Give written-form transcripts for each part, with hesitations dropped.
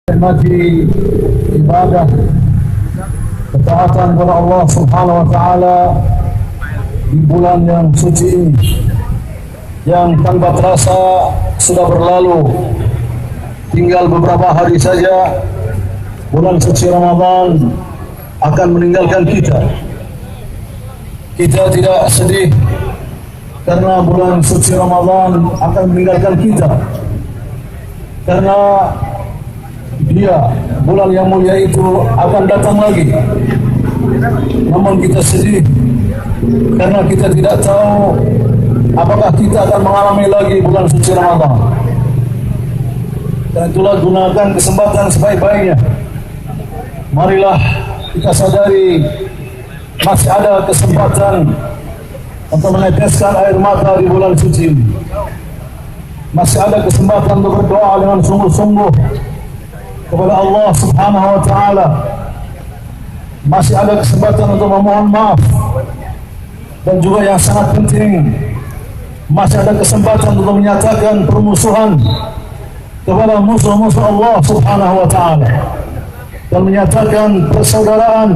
Nikmati ibadah ketaatan kepada Allah Subhanahu wa taala di bulan yang suci ini yang tanpa terasa sudah berlalu. Tinggal beberapa hari saja bulan suci Ramadan akan meninggalkan kita. Kita tidak sedih karena bulan suci Ramadan akan meninggalkan kita, karena dia, bulan yang mulia itu akan datang lagi. Namun kita sedih karena kita tidak tahu apakah kita akan mengalami lagi bulan suci Ramadan. Dan itulah gunakan kesempatan sebaik-baiknya. Marilah kita sadari masih ada kesempatan untuk meneteskan air mata di bulan suci ini. Masih ada kesempatan untuk berdoa dengan sungguh-sungguh kepada Allah Subhanahu wa taala. Masih ada kesempatan untuk memohon maaf, dan juga yang sangat penting, masih ada kesempatan untuk menyatakan permusuhan kepada musuh-musuh Allah Subhanahu wa taala, dan menyatakan persaudaraan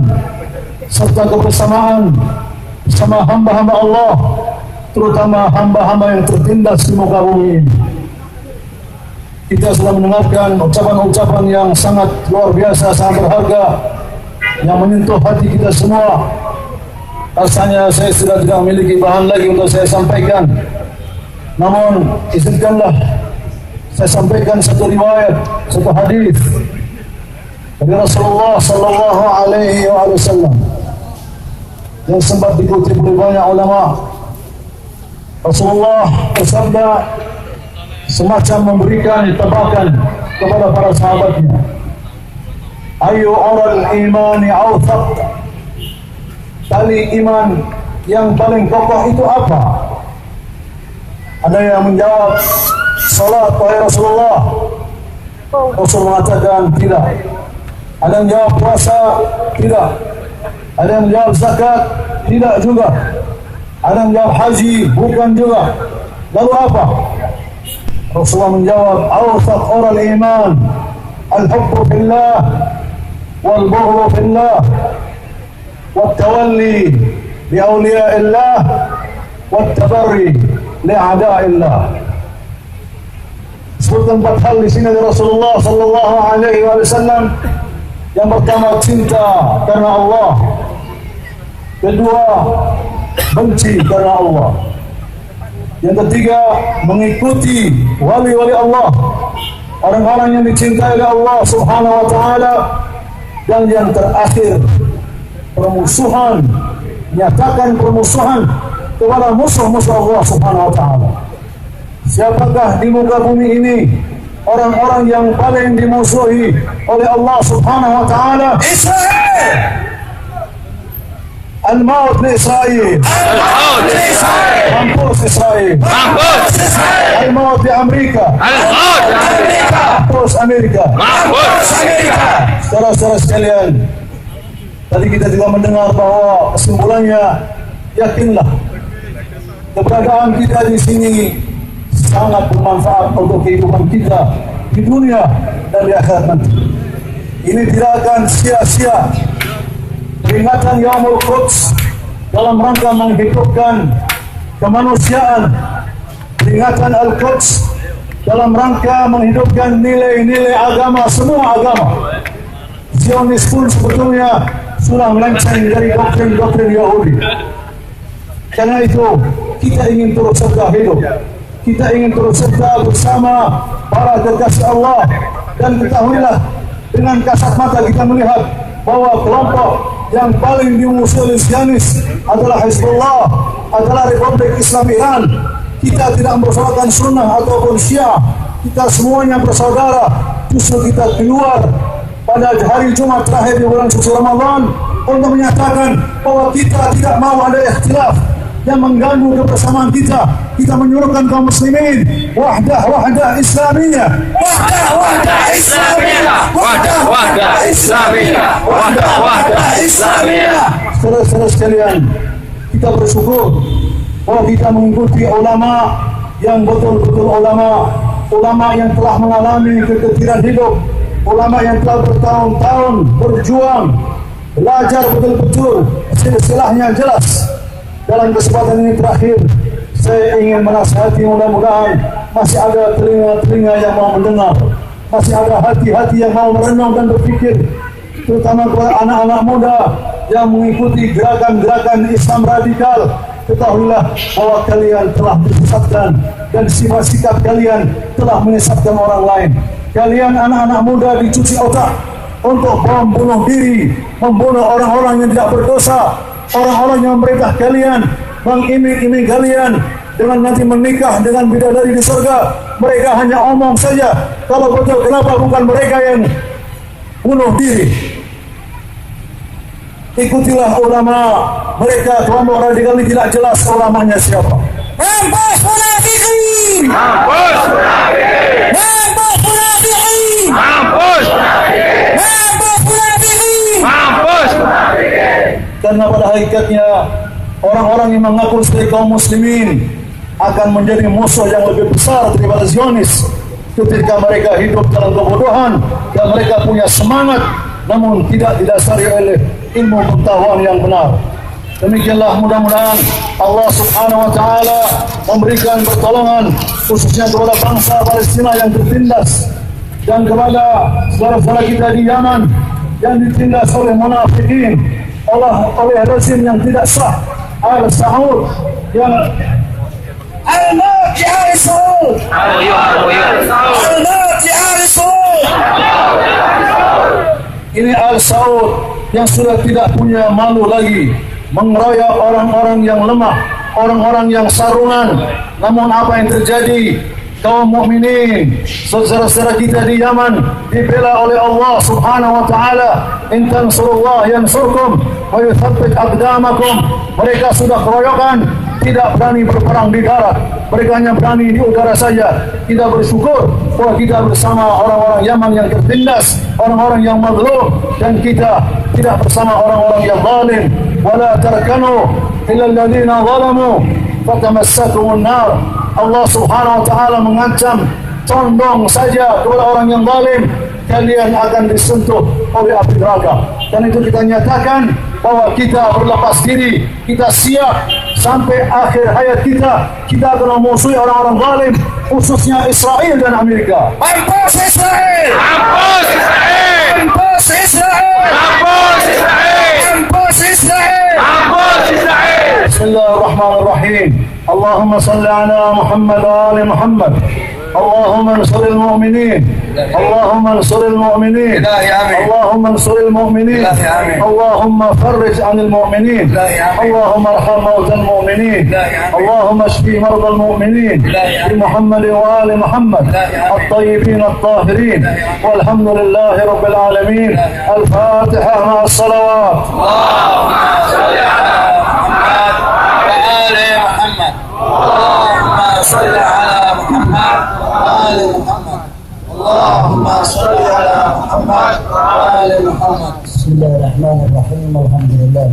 serta kebersamaan bersama hamba-hamba Allah, terutama hamba-hamba yang tertindas di muka bumi ini. Kita sudah mendengarkan ucapan-ucapan yang sangat luar biasa, sangat berharga, yang menyentuh hati kita semua. Rasanya saya sudah tidak memiliki bahan lagi untuk saya sampaikan. Namun izinkanlah saya sampaikan satu riwayat, satu hadis dari Rasulullah Sallallahu Alaihi Wasallam yang sempat dikutip oleh banyak ulama. Rasulullah bersabda semacam memberikan tebakan kepada para sahabatnya. Ayu ural imani awthaq, tali iman yang paling kokoh itu apa? Ada yang menjawab, salat wahai Rasulullah. Rasul mengatakan tidak. Ada yang menjawab puasa, tidak. Ada yang menjawab zakat, tidak juga. Ada yang menjawab haji, bukan juga. Lalu apa? Rasulullah menjawab, awthaq ural iman al-hubbu fillah wal-bughdu fillah wat-tawalli li awliya'illah wat-tabarri li a'da'illah. Sebutkan 4 hal di sini dari Rasulullah Sallallahu Alaihi Wasallam. Yang pertama, cinta karena Allah. Kedua, benci karena Allah. Yang ketiga, mengikuti wali-wali Allah, orang-orang yang dicintai oleh Allah Subhanahu wa taala. Dan yang terakhir, permusuhan, menyatakan permusuhan kepada musuh-musuh Allah Subhanahu wa taala. Siapakah di muka bumi ini orang-orang yang paling dimusuhi oleh Allah Subhanahu wa taala? Israel. Al-maut li Israel. Al-maut li Israel. Mampus Israel. Mampus Israel. Al-maut di Amerika. Al-maut di Amerika. Mampus Amerika. Mampus Amerika. Saudara-saudara sekalian, tadi kita juga mendengar bahwa kesimpulannya, yakinlah keberadaan kita di sini sangat bermanfaat untuk kehidupan kita di dunia dan di akhirat nanti. Ini tidak akan sia-sia. Peringatan Yaumul Quds dalam rangka menghidupkan kemanusiaan. Peringatan Al-Quds dalam rangka menghidupkan nilai-nilai agama, semua agama. Zionis pun sebetulnya sudah melenceng dari doktrin-doktrin Yahudi. Karena itu kita ingin terus serta hidup. Kita ingin terus serta bersama para kekasih Allah. Dan ketahuilah, dengan kasat mata kita melihat bahwa kelompok yang paling dimusuhi oleh Zionis adalah Hizbullah, adalah Republik Islam Iran. Kita tidak mempersoalkan sunnah ataupun syiah. Kita semuanya bersaudara. Justru kita keluar pada hari Jumat terakhir di bulan suci Ramadan untuk menyatakan bahwa kita tidak mau ada ikhtilaf yang mengganggu kebersamaan kita. Kita menyuruhkan kaum muslimin wahdah Islamiyah, wahdah Islamiyah, wahdah Islamiyah, wahdah Islamiyah. Saudara-saudara sekalian, kita bersyukur bahwa kita mengikuti ulama yang betul-betul ulama yang telah mengalami kekecilan hidup, ulama yang telah bertahun-tahun berjuang, belajar betul-betul, silsilahnya jelas. Dalam kesempatan ini terakhir, saya ingin menasihati, mudah-mudahan masih ada telinga-telinga yang mau mendengar, masih ada hati-hati yang mau merenung dan berpikir, terutama kepada anak-anak muda yang mengikuti gerakan-gerakan Islam radikal. Ketahuilah bahwa kalian telah disesatkan dan sifat-sikap kalian telah menyesatkan orang lain. Kalian anak-anak muda dicuci otak untuk membunuh diri, membunuh orang-orang yang tidak berdosa, orang-orang yang memerintah kalian, mengiming-iming kalian dengan nanti menikah dengan bidadari di surga. Mereka hanya omong saja. Kalau betul, kenapa bukan mereka yang bunuh diri? Ikutilah ulama. Mereka kelompok radikal ini tidak jelas ulamanya siapa. Mampus munafikin! Mampus munafikin! Mampus munafikin! Mampus munafikin! Mampus munafikin! Mampus munafikin! Karena pada hakikatnya orang-orang yang mengaku sebagai kaum muslimin akan menjadi musuh yang lebih besar daripada Zionis ketika mereka hidup dalam kebodohan dan mereka punya semangat namun tidak didasari oleh ilmu pengetahuan yang benar. Demikianlah, mudah-mudahan Allah Subhanahu wa taala memberikan pertolongan khususnya kepada bangsa Palestina yang tertindas dan kepada saudara-saudara kita di Yaman yang ditindas oleh munafikin, oleh rezim yang tidak sah, Al-Saud yang Al-Maut di Ali Saud! Al-Maut Al-Maut di Ali Saud! ini Al-Saud yang sudah tidak punya malu lagi, mengeroyok orang-orang yang lemah, orang-orang yang sarungan. Namun apa yang terjadi? Kaum mukminin, saudara-saudara kita di Yaman dibela oleh Allah Subhanahu wa taala. In tansurullah yansurkum wa yuthabbit aqdamakum. Mereka sudah keroyokan, tidak berani berperang di darat, mereka hanya berani di udara saja. Kita bersyukur bahwa kita bersama orang-orang Yaman yang tertindas, orang-orang yang mazlum, dan kita tidak bersama orang-orang yang zalim. Wala tarkanu ila alladziina zalamu fatamassakumun nar. Allah Subhanahu wa taala mengancam, condong saja kepada orang yang zalim, kalian akan disentuh oleh api neraka. Dan itu kita nyatakan bahwa kita berlepas diri, kita siap sampai akhir hayat kita akan memusuhi orang-orang zalim, khususnya Israel dan Amerika. Mampus Israel! Mampus Israel! Mampus Israel! Mampus Israel! Mampus Israel! Mampus Israel! Bismillahirrahmanirrahim. Allahumma salli ala Muhammad wa ali Muhammad. اللهم انصر المؤمنين اللهم انصر المؤمنين اللهم انصر المؤمنين اللهم فرج عن المؤمنين اللهم ارحم موتى المؤمنين اللهم اشف مرضى المؤمنين بمحمد وآل محمد الطيبين الطاهرين والحمد لله رب العالمين. الفاتحة مع الصلوات. اللهم صل على محمد وآل محمد. اللهم صل على محمد وآل محمد. اللهم صل على محمد وآل محمد. بسم الله الرحمن الرحيم. الحمد لله.